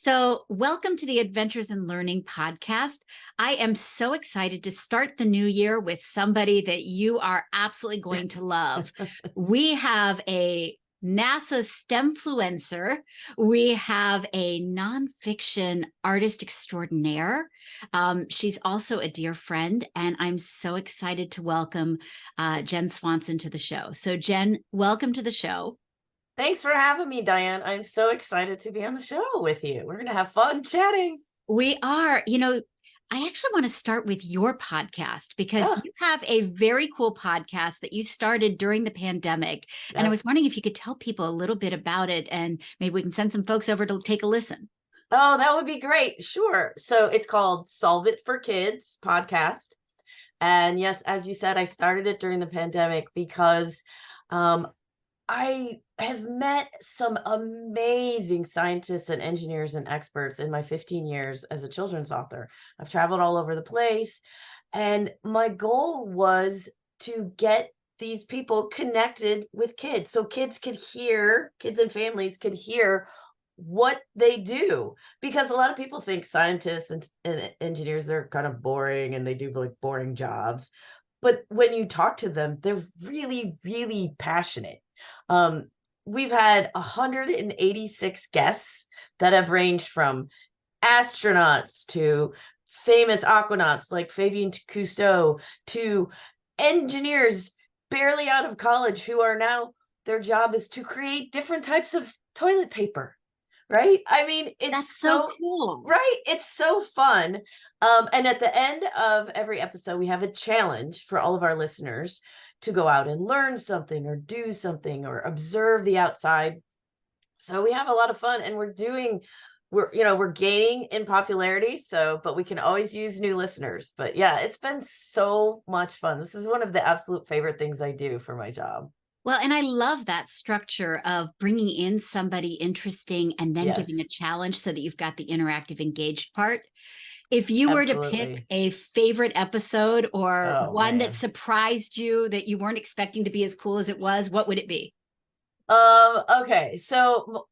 So, welcome to the Adventures in Learning podcast. I am so excited to start the new year with somebody that you are absolutely going to love. We have a NASA STEMfluencer. We have a nonfiction artist extraordinaire. She's also a dear friend, and I'm so excited to welcome Jen Swanson to the show. So, Jen, welcome to the show. Thanks for having me, Diane. I'm so excited to be on the show with you. We're going to have fun chatting. We are. I actually want to start with your podcast because Yeah. you have a very cool podcast that you started during the pandemic. And I Yep. was wondering if you could tell people a little bit about it and maybe we can send some folks over to take a listen. Oh, that would be great. Sure. So it's called Solve It for Kids podcast. And yes, as you said, I started it during the pandemic because I have met some amazing scientists and engineers and experts in my 15 years as a children's author. I've traveled all over the place, and my goal was to get these people connected with kids so kids and families could hear what they do, because a lot of people think scientists and engineers, they're kind of boring and they do like boring jobs. But when you talk to them, they're really, really passionate. We've had 186 guests that have ranged from astronauts to famous aquanauts like Fabien Cousteau to engineers barely out of college who are now, their job is to create different types of toilet paper. Right? I mean, That's so cool. right. It's so fun. And at the end of every episode, we have a challenge for all of our listeners to go out and learn something or do something or observe the outside. So we have a lot of fun, and we're gaining in popularity. But we can always use new listeners. But yeah, it's been so much fun. This is one of the absolute favorite things I do for my job. Well, and I love that structure of bringing in somebody interesting and then giving a Yes, challenge so that you've got the interactive, engaged part. If you were to pick absolutely. a favorite episode or Oh one that man. surprised you that you weren't expecting to be as cool as it was, what would it be? Okay, so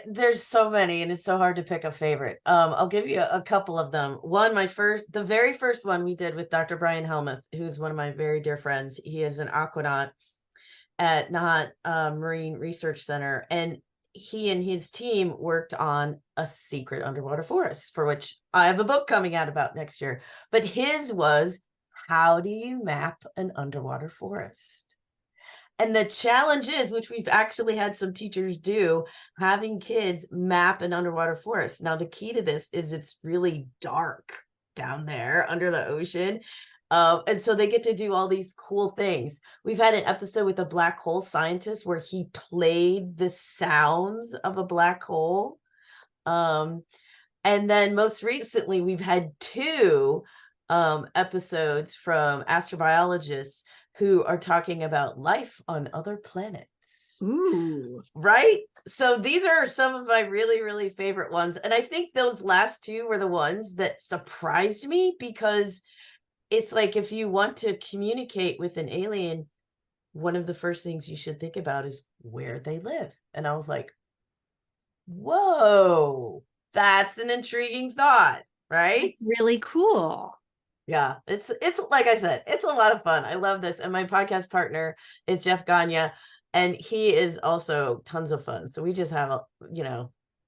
there's so many, and it's so hard to pick a favorite. I'll give you a couple of them. The very first one we did with Dr. Brian Helmuth, who's one of my very dear friends. He is an aquanaut at NAHAT Marine Research Center, and he and his team worked on a secret underwater forest, for which I have a book coming out about next year. But his was, how do you map an underwater forest? And the challenge is, which we've actually had some teachers do, having kids map an underwater forest. Now, the key to this is it's really dark down there under the ocean. And so they get to do all these cool things. We've had an episode with a black hole scientist where he played the sounds of a black hole. And then most recently, we've had two episodes from astrobiologists who are talking about life on other planets. Ooh. Right? So these are some of my really, really favorite ones. And I think those last two were the ones that surprised me, because it's like, if you want to communicate with an alien, one of the first things you should think about is where they live. And I was like, whoa, that's an intriguing thought, right? Really cool. Yeah, it's like I said, it's a lot of fun. I love this. And my podcast partner is Jeff Gagne, and he is also tons of fun. So we just have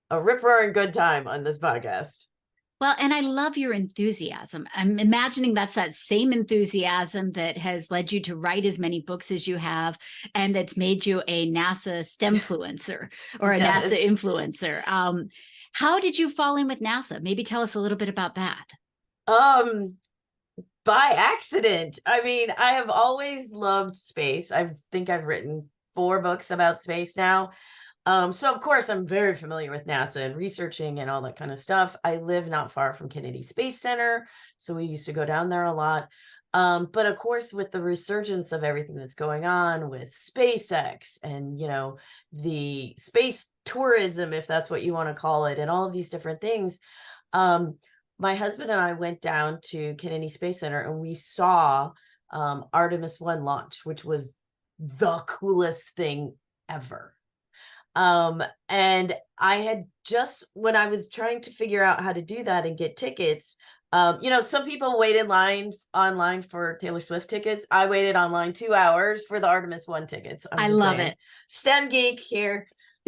a rip-roaring good time on this podcast. Well, and I love your enthusiasm. I'm imagining that's that same enthusiasm that has led you to write as many books as you have, and that's made you a NASA STEMfluencer or a NASA Yes. influencer. How did you fall in with NASA? Maybe tell us a little bit about that. By accident. I mean, I have always loved space. I think I've written 4 books about space now. So of course I'm very familiar with NASA and researching and all that kind of stuff. I live not far from Kennedy Space Center, so we used to go down there a lot. But of course, with the resurgence of everything that's going on with SpaceX and, the space tourism, if that's what you want to call it, and all of these different things, my husband and I went down to Kennedy Space Center, and we saw Artemis One launch, which was the coolest thing ever. And I had just, when I was trying to figure out how to do that and get tickets, some people wait in line online for Taylor Swift tickets. I waited online 2 hours for the Artemis One tickets. I'm I just love saying. it. STEM geek here.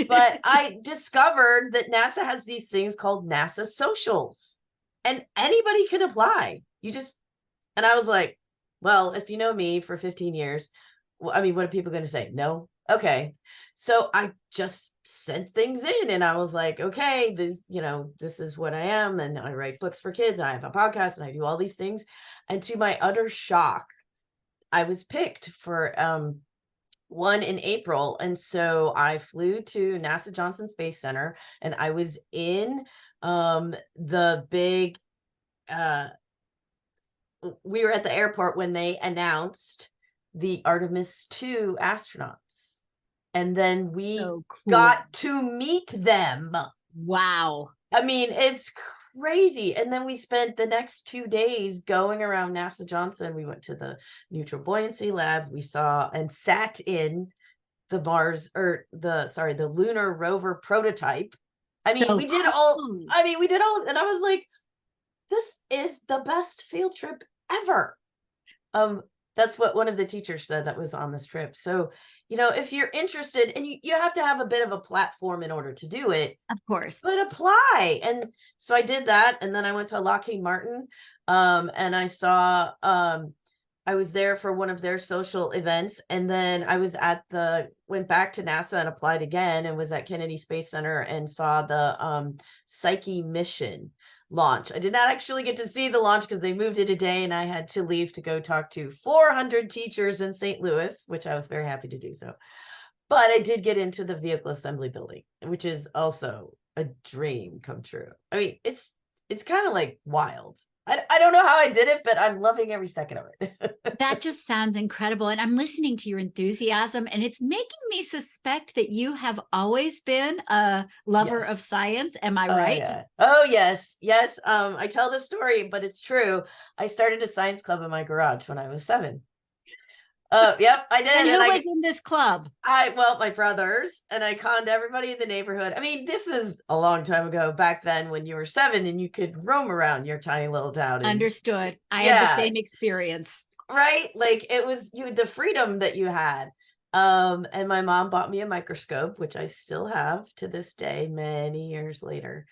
But I discovered that NASA has these things called NASA socials, and anybody can apply. And I was like, well, if you know me for 15 years, I mean, what are people going to say? No. Okay. So I just sent things in, and I was like, okay, this is what I am. And I write books for kids. And I have a podcast, and I do all these things. And to my utter shock, I was picked for one in April. And so I flew to NASA Johnson Space Center, and I was in the big we were at the airport when they announced the Artemis 2 astronauts. And then we So cool. got to meet them. Wow. I mean, it's crazy. And then we spent the next 2 days going around NASA Johnson. We went to the neutral buoyancy lab. We saw and sat in the the lunar rover prototype. I mean, So we did cool. all of, and I was like, this is the best field trip ever. That's what one of the teachers said that was on this trip. So, if you're interested, and you have to have a bit of a platform in order to do it, Of course. but apply. And so I did that. And then I went to Lockheed Martin, and I saw, I was there for one of their social events. And then I went back to NASA and applied again, and was at Kennedy Space Center and saw the Psyche mission launch. I did not actually get to see the launch because they moved it a day, and I had to leave to go talk to 400 teachers in St. Louis, which I was very happy to do so. But I did get into the vehicle assembly building, which is also a dream come true. I mean, it's kind of like wild. I don't know how I did it, but I'm loving every second of it. That just sounds incredible. And I'm listening to your enthusiasm, and it's making me suspect that you have always been a lover Yes. of science. Am I Oh, right? yeah. Oh, yes. Yes. I tell the story, but it's true. I started a science club in my garage when I was 7. Yep, I did. And who was in this club? My brothers, and I conned everybody in the neighborhood. I mean, this is a long time ago, back then when you were 7 and you could roam around your tiny little town. Understood. I had the same experience. Right? Like, it was the freedom that you had. And my mom bought me a microscope, which I still have to this day, many years later.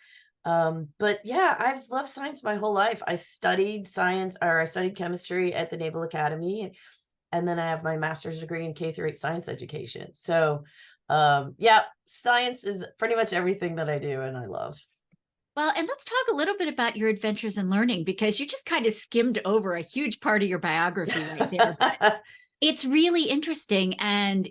But yeah, I've loved science my whole life. I studied chemistry at the Naval Academy. And then I have my master's degree in K-8 science education. So, science is pretty much everything that I do and I love. Well, and let's talk a little bit about your adventures in learning, because you just kind of skimmed over a huge part of your biography right there. But it's really interesting and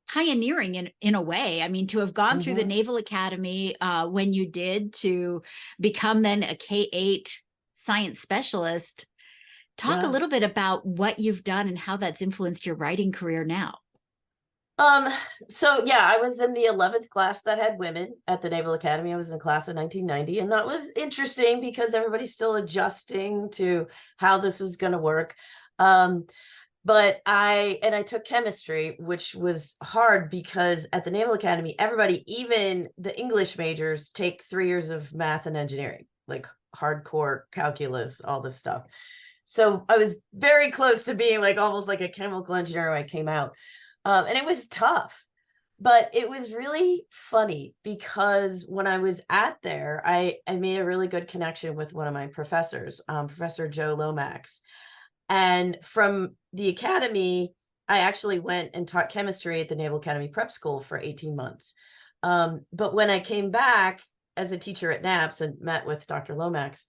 pioneering in a way. I mean, to have gone through the Naval Academy when you did, to become then a K-8 science specialist. Talk a little bit about what you've done and how that's influenced your writing career now. I was in the 11th class that had women at the Naval Academy. I was in class of 1990, and that was interesting because everybody's still adjusting to how this is going to work. But I took chemistry, which was hard because at the Naval Academy, everybody, even the English majors, take 3 years of math and engineering, like hardcore calculus, all this stuff. So I was very close to being like almost like a chemical engineer when I came out. And it was tough, but it was really funny because when I was there, I made a really good connection with one of my professors, Professor Joe Lomax. And from the academy, I actually went and taught chemistry at the Naval Academy Prep School for 18 months. But when I came back as a teacher at NAPS and met with Dr. Lomax,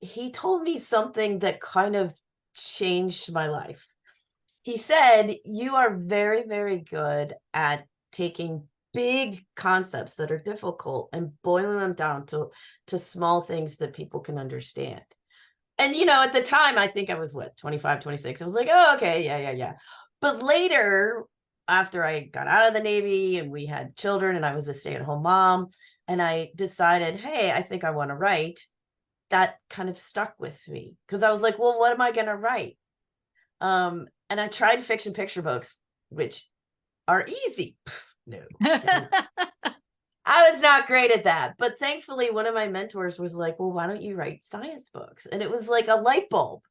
he told me something that kind of changed my life. He said, you are very, very good at taking big concepts that are difficult and boiling them down to small things that people can understand. And, at the time, I think I was 25, 26. I was like, oh, okay. Yeah. But later, after I got out of the Navy and we had children and I was a stay-at-home mom and I decided, hey, I think I want to write. That kind of stuck with me because I was like, well, what am I going to write? And I tried fiction picture books, which are easy. No. I was not great at that. But thankfully, one of my mentors was like, well, why don't you write science books? And it was like a light bulb.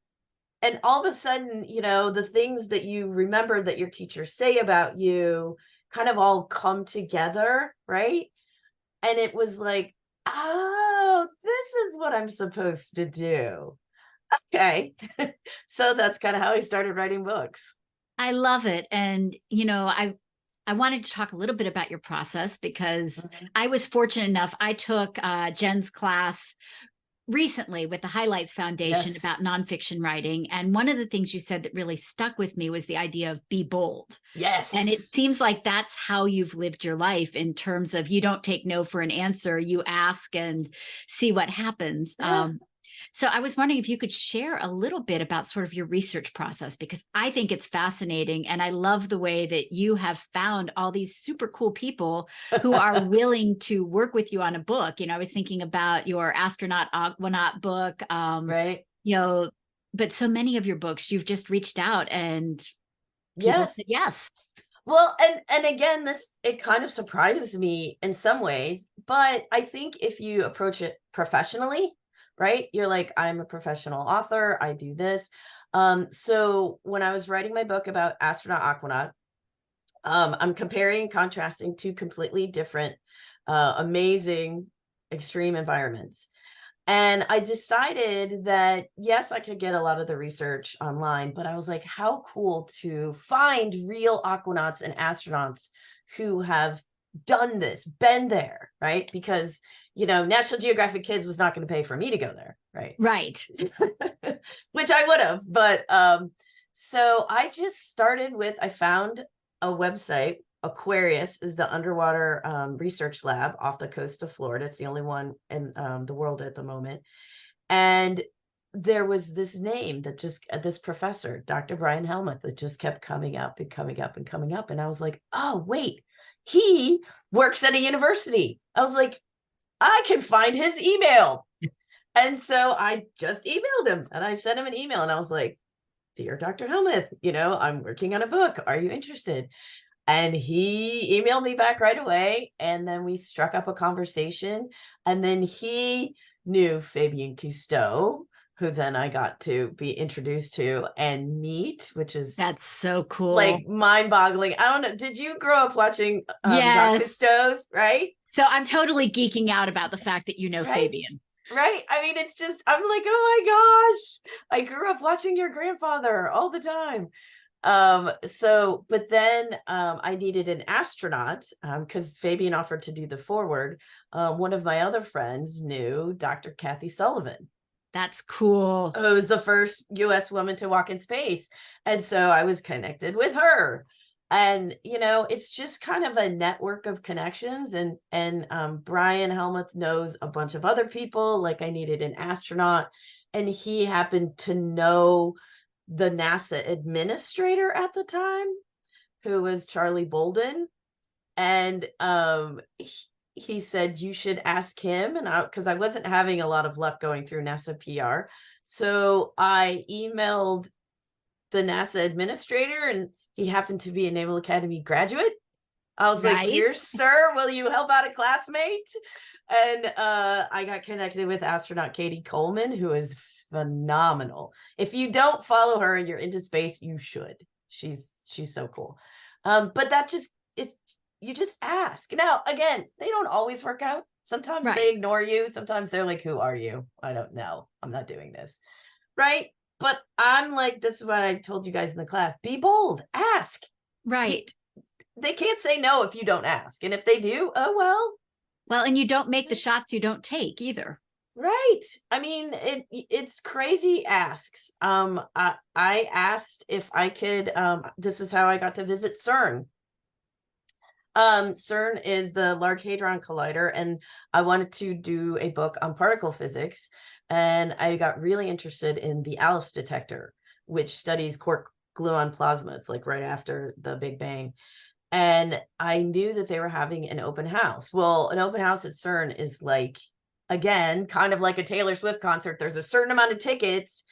And all of a sudden, the things that you remember that your teachers say about you kind of all come together, right? And it was like, oh, this is what I'm supposed to do. Okay. So that's kind of how I started writing books. I love it. And, I wanted to talk a little bit about your process because I was fortunate enough. I took Jen's class recently with the Highlights Foundation about nonfiction writing. And one of the things you said that really stuck with me was the idea of be bold. Yes. And it seems like that's how you've lived your life in terms of you don't take no for an answer. You ask and see what happens. Yeah. So I was wondering if you could share a little bit about sort of your research process, because I think it's fascinating. And I love the way that you have found all these super cool people who are willing to work with you on a book. I was thinking about your astronaut Aquanaut book, right. But so many of your books, you've just reached out and people said yes. Well, and again, it kind of surprises me in some ways, but I think if you approach it professionally, right? You're like, I'm a professional author. I do this. So when I was writing my book about astronaut Aquanaut, I'm comparing and contrasting two completely different, amazing, extreme environments. And I decided that, yes, I could get a lot of the research online, but I was like, how cool to find real aquanauts and astronauts who have done this, been there, right? Because National Geographic Kids was not going to pay for me to go there, right? Right. Which I would have, but so I just started with, I found a website. Aquarius is the underwater research lab off the coast of Florida. It's the only one in the world at the moment. And there was this name that this professor, Dr. Brian Helmuth, that just kept coming up and coming up and coming up. And I was like, oh, wait, he works at a university. I was like, I can find his email. And so I just emailed him and I sent him an email and I was like, dear Dr. Helmuth, I'm working on a book. Are you interested? And he emailed me back right away. And then we struck up a conversation. And then he knew Fabian Cousteau, who then I got to be introduced to and meet, which is that's so cool. Like mind-boggling. I don't know. Did you grow up watching Jacques Cousteau's, right? So I'm totally geeking out about the fact that right? Fabian. Right. I mean, it's just, I'm like, oh my gosh, I grew up watching your grandfather all the time. But then I needed an astronaut because Fabian offered to do the foreword. One of my other friends knew Dr. Kathy Sullivan. That's cool. Who was the first US woman to walk in space. And so I was connected with her. And, it's just kind of a network of connections. And Brian Helmuth knows a bunch of other people. Like I needed an astronaut. And he happened to know the NASA administrator at the time, who was Charlie Bolden. And he said, you should ask him. And because I wasn't having a lot of luck going through NASA PR. So I emailed the NASA administrator, and he happened to be a Naval Academy graduate. I was like, dear sir, will you help out a classmate? And I got connected with astronaut Katie Coleman, who is phenomenal. If you don't follow her and you're into space, you should. She's so cool. But you just ask. Now, again, they don't always work out. Sometimes they ignore you. Sometimes they're like, who are you? I don't know. I'm not doing this. Right. But I'm like, this is what I told you guys in the class. Be bold. Ask. Right. They can't say no if you don't ask. And if they do, oh, well. Well, and you don't make the shots you don't take either. Right. I mean, it's crazy asks. I asked if I could, this is how I got to visit CERN. CERN is the Large Hadron Collider, and I wanted to do a book on particle physics. And I got really interested in the ALICE detector, which studies quark gluon plasma. It's like right after the Big Bang. And I knew that they were having an open house. Well, an open house at CERN is like, again, kind of like a Taylor Swift concert. There's a certain amount of tickets.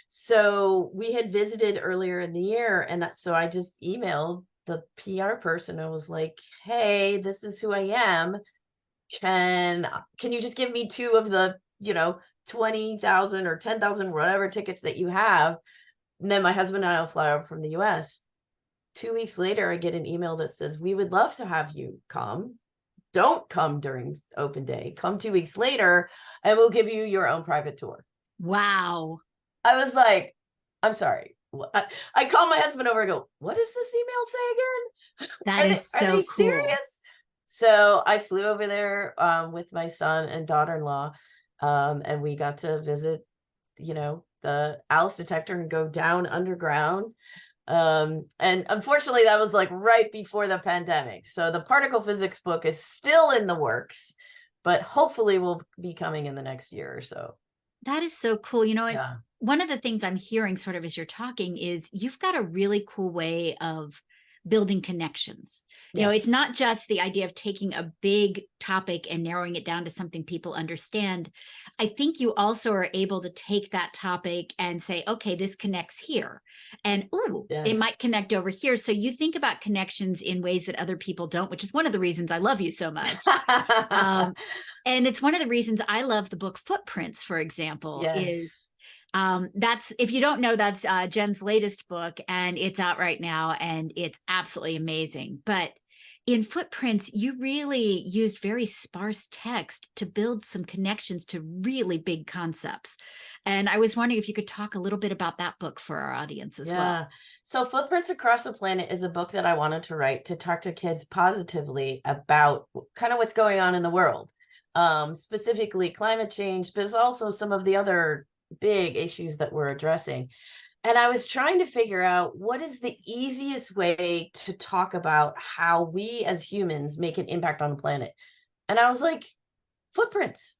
So we had visited earlier in the year. And so I just emailed the PR person. I was like, hey, this is who I am. Can you just give me 2 of the, 20,000 or 10,000, whatever tickets that you have? And then my husband and I will fly over from the US. 2 weeks later, I get an email that says, we would love to have you come. Don't come during open day. Come 2 weeks later and we'll give you your own private tour. Wow. I was like, I'm sorry. I call my husband over and go, what does this email say again? That is Are so they cool. serious? So I flew over there with my son and daughter-in-law, and we got to visit, the Alice detector and go down underground. And unfortunately, that was like right before the pandemic. So the particle physics book is still in the works, but hopefully will be coming in the next year or so. That is so cool. Yeah. One of the things I'm hearing sort of as you're talking is you've got a really cool way of building connections. It's Yes. not just the idea of taking a big topic and narrowing it down to something people understand. I think you also are able to take that topic and say, okay, this connects here. And ooh, it Yes. might connect over here. So you think about connections in ways that other people don't, which is one of the reasons I love you so much. And it's one of the reasons I love the book Footprints, for example, is Yes. that's, if you don't know, that's Jen's latest book, and it's out right now, and it's absolutely amazing. But in Footprints, you really used very sparse text to build some connections to really big concepts. And I was wondering if you could talk a little bit about that book for our audience as well. So Footprints Across the Planet is a book that I wanted to write to talk to kids positively about kind of what's going on in the world, specifically climate change, but it's also some of the other big issues that we're addressing. And I was trying to figure out what is the easiest way to talk about how we as humans make an impact on the planet. And I was like, footprints.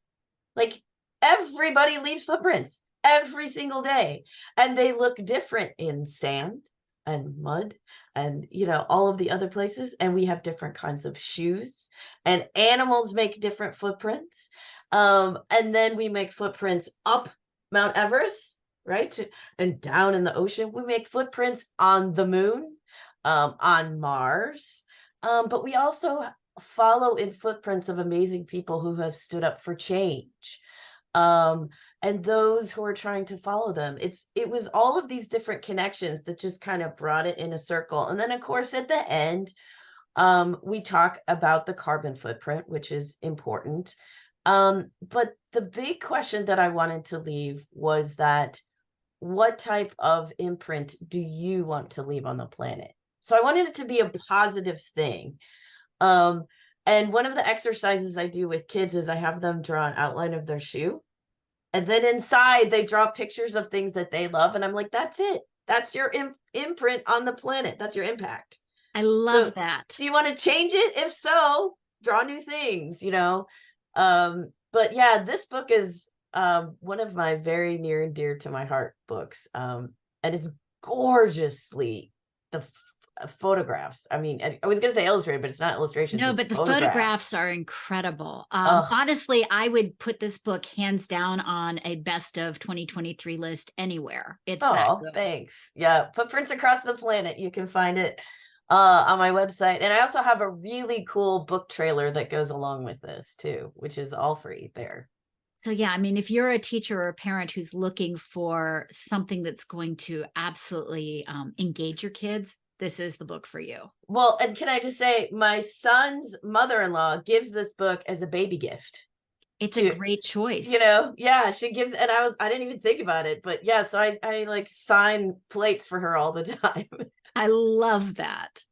Like, everybody leaves footprints every single day, and they look different in sand and mud and all of the other places, and we have different kinds of shoes, and animals make different footprints, and then we make footprints up Mount Everest, right, and down in the ocean. We make footprints on the moon, on Mars, but we also follow in footprints of amazing people who have stood up for change, and those who are trying to follow them. It was all of these different connections that just kind of brought it in a circle. And then of course at the end, we talk about the carbon footprint, which is important, but the big question that I wanted to leave was that, what type of imprint do you want to leave on the planet? So I wanted it to be a positive thing. And one of the exercises I do with kids is I have them draw an outline of their shoe. And then inside they draw pictures of things that they love. And I'm like, that's it. That's your imprint on the planet. That's your impact. I love that. Do you want to change it? If so, draw new things, But yeah, this book is one of my very near and dear to my heart books. And it's gorgeously photographs. I mean, I was going to say illustrated, but it's not illustrations. No, it's but the photographs are incredible. Ugh. Honestly, I would put this book hands down on a best of 2023 list anywhere. It's that good. Thanks. Yeah, Footprints Across the Planet. You can find it on my website. And I also have a really cool book trailer that goes along with this too, which is all free there. So yeah, I mean, if you're a teacher or a parent who's looking for something that's going to absolutely engage your kids, this is the book for you. Well, and can I just say, my son's mother-in-law gives this book as a baby gift. It's a great choice. Yeah, she gives, and I didn't even think about it, but yeah, so I like sign plates for her all the time. I love that.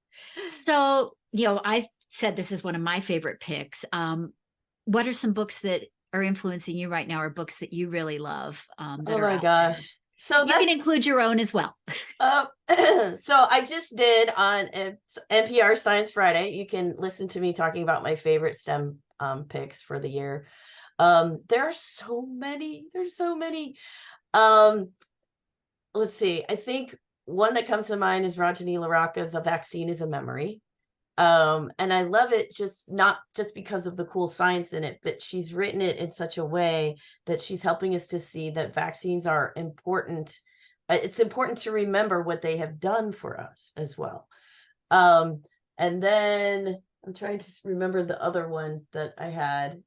So, I said this is one of my favorite picks. What are some books that are influencing you right now, or books that you really love? Oh my gosh. So you can include your own as well. So I just did on NPR Science Friday. You can listen to me talking about my favorite STEM picks for the year. There are so many. There's so many. Let's see. I think one that comes to mind is Rajani Laraka's A Vaccine is a Memory. And I love it not just because of the cool science in it, but she's written it in such a way that she's helping us to see that vaccines are important. It's important to remember what they have done for us as well. And then I'm trying to remember the other one that I had.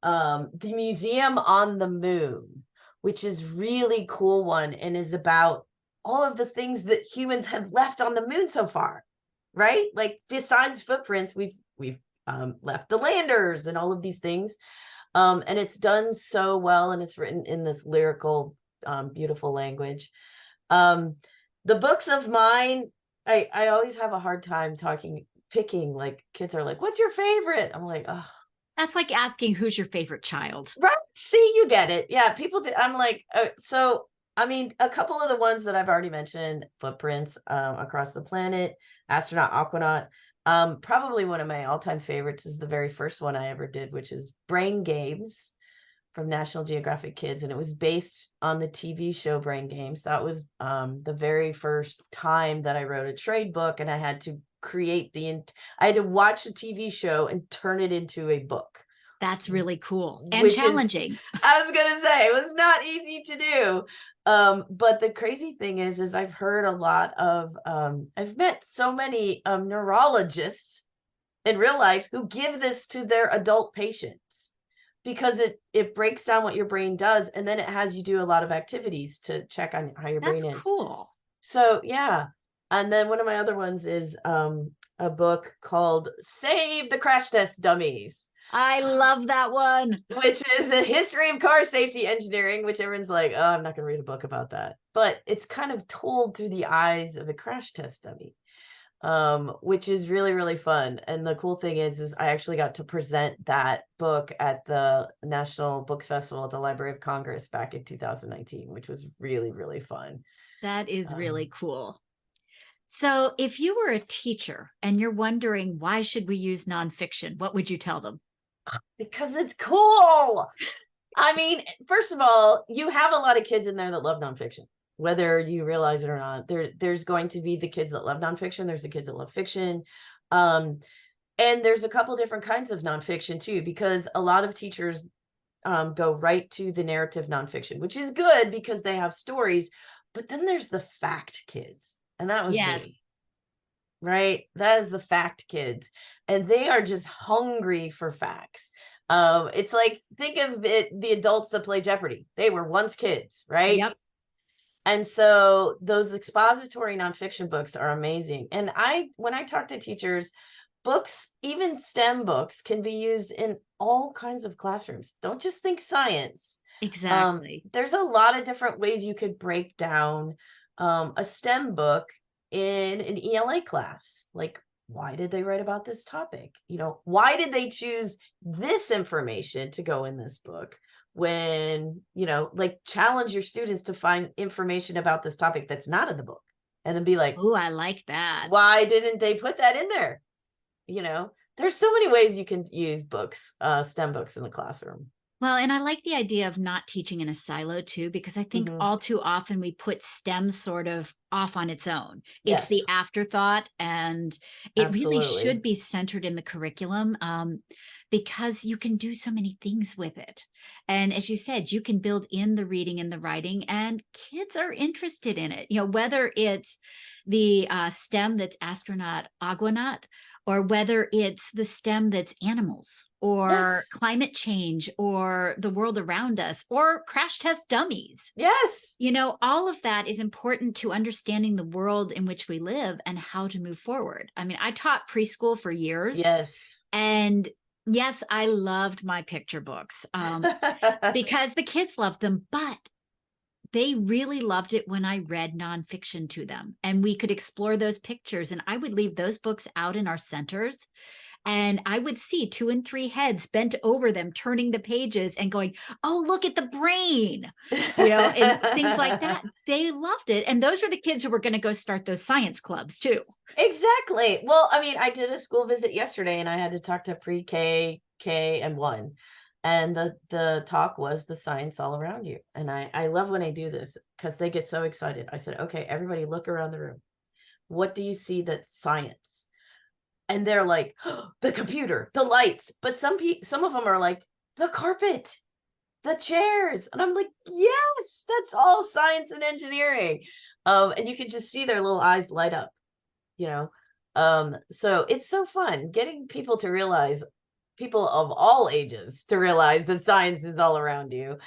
The Museum on the Moon, which is really cool one and is about all of the things that humans have left on the moon so far, right? Like besides footprints, we've left the landers and all of these things. And it's done so well, and it's written in this lyrical, beautiful language. The books of mine, I always have a hard time picking, like kids are like, what's your favorite? I'm like, oh. That's like asking who's your favorite child. Right. See, you get it. Yeah. People do. I'm like, so, I mean, a couple of the ones that I've already mentioned, Footprints, Across the Planet, Astronaut, Aquanaut. Probably one of my all-time favorites is the very first one I ever did, which is Brain Games from National Geographic Kids. And it was based on the TV show Brain Games. That was the very first time that I wrote a trade book, and I had to I had to watch the TV show and turn it into a book. That's really cool and challenging. I was going to say, it was not easy to do. But the crazy thing is I've heard a lot of, I've met so many neurologists in real life who give this to their adult patients because it breaks down what your brain does. And then it has you do a lot of activities to check on how your brain is. That's cool. So yeah. And then one of my other ones is a book called Save the Crash Test Dummies. I love that one. Which is a history of car safety engineering, which everyone's like, oh, I'm not going to read a book about that. But it's kind of told through the eyes of a crash test dummy, which is really, really fun. And the cool thing is I actually got to present that book at the National Books Festival at the Library of Congress back in 2019, which was really, really fun. That is really cool. So if you were a teacher and you're wondering, why should we use nonfiction? What would you tell them? Because it's cool. I mean, first of all, you have a lot of kids in there that love nonfiction, whether you realize it or not. There's going to be the kids that love nonfiction. There's the kids that love fiction. And there's a couple different kinds of nonfiction too, because a lot of teachers go right to the narrative nonfiction, which is good because they have stories. But then there's the fact kids. And that was me, right? That is the fact kids. And they are just hungry for facts. It's like, think of it, the adults that play Jeopardy. They were once kids, right? Yep. And so those expository nonfiction books are amazing. And when I talk to teachers, books, even STEM books, can be used in all kinds of classrooms. Don't just think science. Exactly. There's a lot of different ways you could break down a STEM book in an ELA class. Like, why did they write about this topic? Why did they choose this information to go in this book? When, like, challenge your students to find information about this topic that's not in the book, and then be like, oh, I like that. Why didn't they put that in there? There's so many ways you can use books, STEM books in the classroom. Well, and I like the idea of not teaching in a silo too, because I think all too often we put STEM sort of off on its own. It's the afterthought, and it really should be centered in the curriculum, because you can do so many things with it. And as you said, you can build in the reading and the writing, and kids are interested in it. Whether it's the STEM that's astronaut, aquanaut, or whether it's the STEM that's animals or climate change or the world around us or crash test dummies. Yes. All of that is important to understanding the world in which we live and how to move forward. I mean, I taught preschool for years. Yes. And yes, I loved my picture books because the kids loved them, but they really loved it when I read nonfiction to them, and we could explore those pictures, and I would leave those books out in our centers, and I would see 2 and 3 heads bent over them, turning the pages and going, oh, look at the brain, and things like that. They loved it. And those were the kids who were going to go start those science clubs too. Exactly. Well, I mean, I did a school visit yesterday, and I had to talk to pre-K, K, and 1. And the talk was the science all around you. And I love when I do this because they get so excited. I said, okay, everybody look around the room. What do you see that's science? And they're like, oh, the computer, the lights. But some of them are like, the carpet, the chairs. And I'm like, yes, that's all science and engineering. And you can just see their little eyes light up, So it's so fun getting people to realize, people of all ages to realize that science is all around you,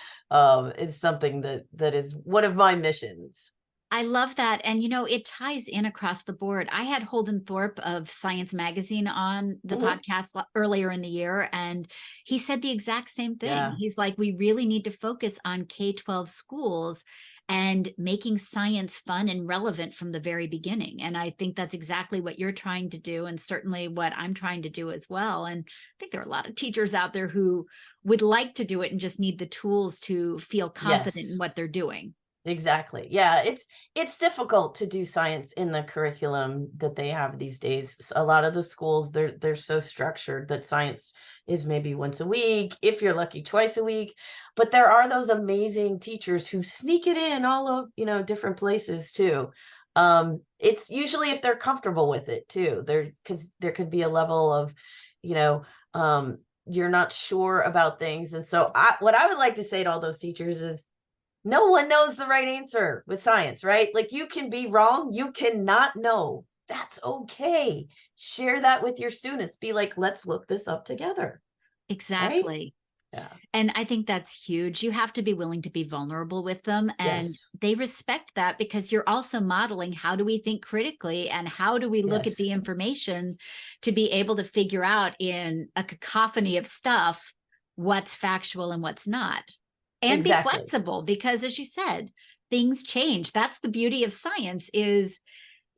is something that is one of my missions. I love that. And, you know, it ties in across the board. I had Holden Thorpe of Science Magazine on the Mhm. podcast earlier in the year, and he said the exact same thing. Yeah. He's like, we really need to focus on K-12 schools and making science fun and relevant from the very beginning. And I think that's exactly what you're trying to do, and certainly what I'm trying to do as well. And I think there are a lot of teachers out there who would like to do it and just need the tools to feel confident in Yes. what they're doing. Exactly. Yeah, it's difficult to do science in the curriculum that they have these days. A lot of the schools, they're so structured that science is maybe once a week, if you're lucky, twice a week. But there are those amazing teachers who sneak it in all of, different places too. It's usually if they're comfortable with it too. Because there could be a level of, you know, you're not sure about things. And so what I would like to say to all those teachers is, no one knows the right answer with science, right? Like, you can be wrong. You cannot know. That's okay. Share that with your students. Be like, let's look this up together. Right? Exactly. Yeah. And I think that's huge. You have to be willing to be vulnerable with them. And Yes. they respect that because you're also modeling how do we think critically and how do we look at Yes. the information to be able to figure out in a cacophony of stuff what's factual and what's not. And be Exactly. flexible because, as you said, things change. That's the beauty of science is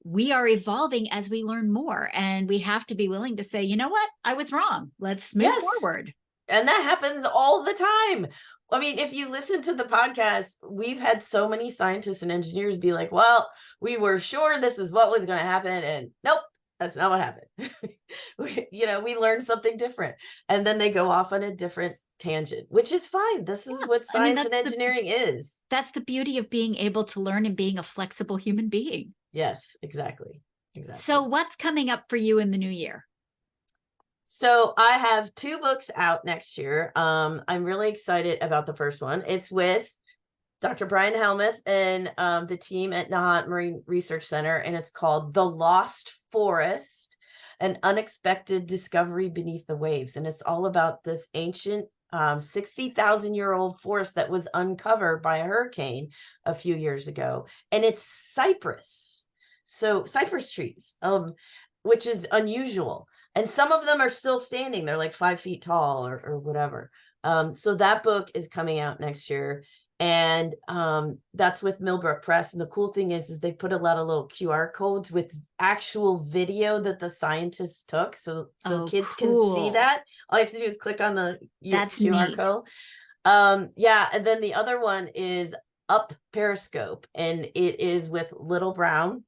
we are evolving as we learn more. And we have to be willing to say, you know what? I was wrong. Let's move Yes. forward. And that happens all the time. I mean, if you listen to the podcast, we've had so many scientists and engineers be like, well, we were sure this is what was going to happen. And nope, that's not what happened. We learned something different. And then they go off on a different tangent, which is fine. This is what I mean, science and engineering is. that's the beauty of being able to learn and being a flexible human being. Yes, exactly. So Exactly. what's coming up for you in the new year? So I have 2 books out next year. I'm really excited about the first one. It's with Dr. Brian Helmuth and the team at Nahant Marine Research Center, and it's called The Lost Forest, an unexpected discovery beneath the waves. And it's all about this ancient 60,000-year-old forest that was uncovered by a hurricane a few years ago. And it's cypress. So cypress trees, which is unusual. And some of them are still standing. They're like 5 feet tall or whatever. So that book is coming out next year. And that's with Millbrook Press. And the cool thing is they put a lot of little QR codes with actual video that the scientists took, so Oh, kids can see cool. that. All you have to do is click on the That's QR neat. code. Yeah, and then the other one is Up Periscope, and it is with Little Brown.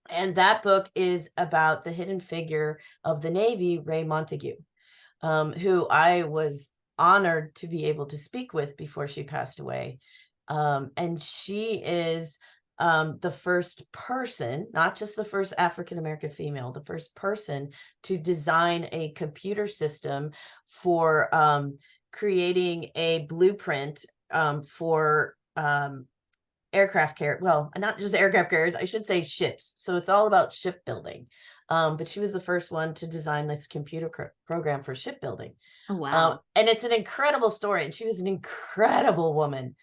And that book is about the hidden figure of the Navy, Ray Montague, who I was honored to be able to speak with before she passed away. And she is the first person, not just the first African-American female, the first person to design a computer system for creating a blueprint for aircraft carrier. Well, not just aircraft carriers, I should say ships. So it's all about shipbuilding. But she was the first one to design this computer program for shipbuilding. Oh, wow. And it's an incredible story. And she was an incredible woman.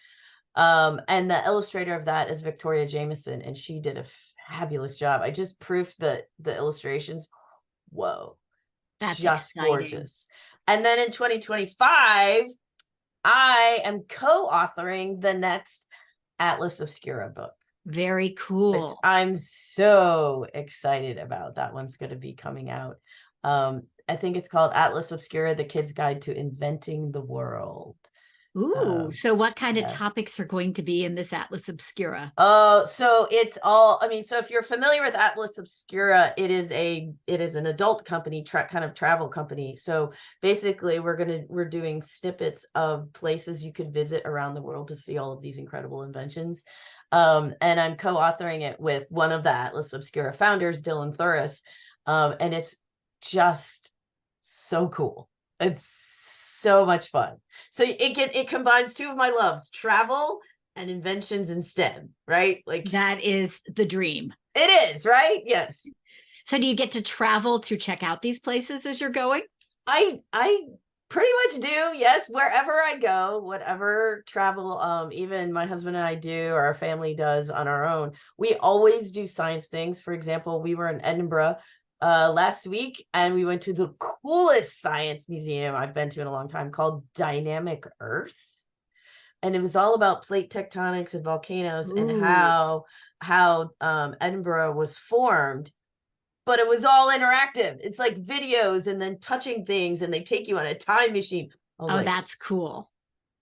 And the illustrator of that is Victoria Jameson, and she did a fabulous job. I just proofed the illustrations. Whoa, That's just exciting. gorgeous. And then in 2025, I am co-authoring the next Atlas Obscura book, Very which cool. I'm so excited about. That one's going to be coming out. I think it's called Atlas Obscura, The Kid's Guide to Inventing the World. Ooh, so what kind of Yeah. topics are going to be in this Atlas Obscura? Oh, so it's all, I mean, so if you're familiar with Atlas Obscura, it is an adult company, kind of travel company. So basically we're doing snippets of places you could visit around the world to see all of these incredible inventions. And I'm co-authoring it with one of the Atlas Obscura founders, Dylan Thuris. And it's just so cool. It's so much fun. So it combines 2 of my loves, travel and inventions in STEM, right? Like, That is the dream. it is, right? Yes. So do you get to travel to check out these places as you're going? I pretty much do. Yes, wherever I go, whatever travel even my husband and I do, or our family does on our own, we always do science things. For example, we were in Edinburgh last week, and we went to the coolest science museum I've been to in a long time, called Dynamic Earth. And it was all about plate tectonics and volcanoes. Ooh. And how Edinburgh was formed, but it was all interactive. It's like videos and then touching things, and they take you on a time machine. Oh, that's cool.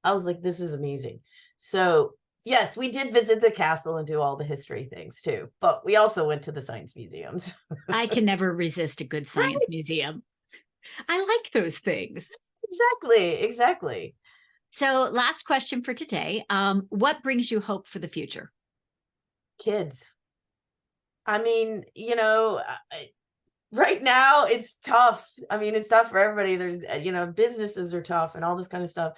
I was like, this is amazing. So yes, we did visit the castle and do all the history things too, but we also went to the science museums. I can never resist a good science museum. I like those things. Exactly. So last question for today. What brings you hope for the future? Kids. I mean, right now it's tough. I mean, it's tough for everybody. There's, businesses are tough and all this kind of stuff.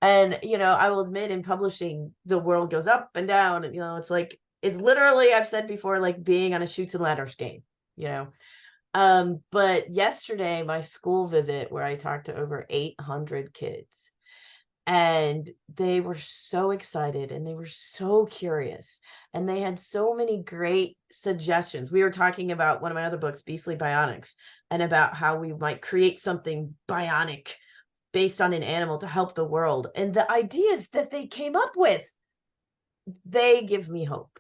And, I will admit, in publishing, the world goes up and down. And, it's literally, I've said before, like being on a Chutes and Ladders game, But yesterday, my school visit, where I talked to over 800 kids, and they were so excited and they were so curious, and they had so many great suggestions. We were talking about one of my other books, Beastly Bionics, and about how we might create something bionic based on an animal to help the world. And the ideas that they came up with, they give me hope.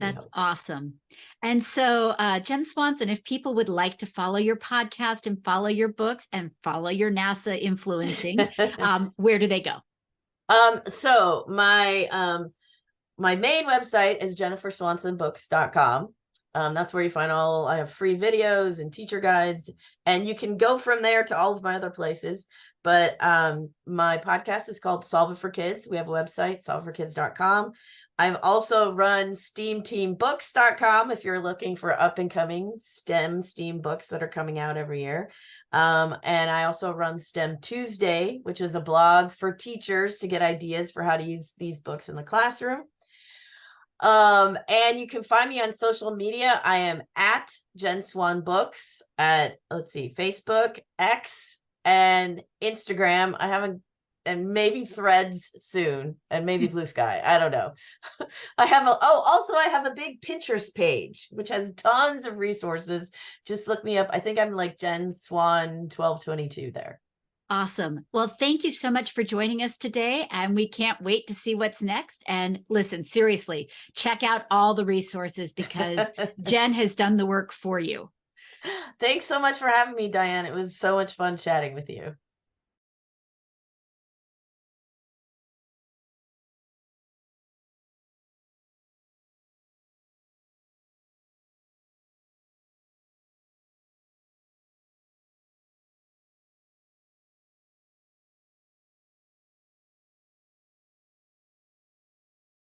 That's awesome. And so, Jen Swanson, if people would like to follow your podcast and follow your books and follow your NASA influencing, where do they go? So my main website is jenniferswansonbooks.com. That's where you find I have free videos and teacher guides, and you can go from there to all of my other places. But my podcast is called Solve It for Kids. We have a website, solveitforkids.com. I've also run STEAMteambooks.com if you're looking for up and coming STEM books that are coming out every year. And I also run STEM Tuesday, which is a blog for teachers to get ideas for how to use these books in the classroom. And you can find me on social media. I am at Jen Swan Books at, Facebook, X, and Instagram. And maybe Threads soon, and maybe Blue Sky. I don't know. I have a big Pinterest page, which has tons of resources. Just look me up. I think I'm like Jen Swan 1222 there. Awesome. Well, thank you so much for joining us today. And we can't wait to see what's next. And listen, seriously, check out all the resources, because Jen has done the work for you. Thanks so much for having me, Diane. It was so much fun chatting with you.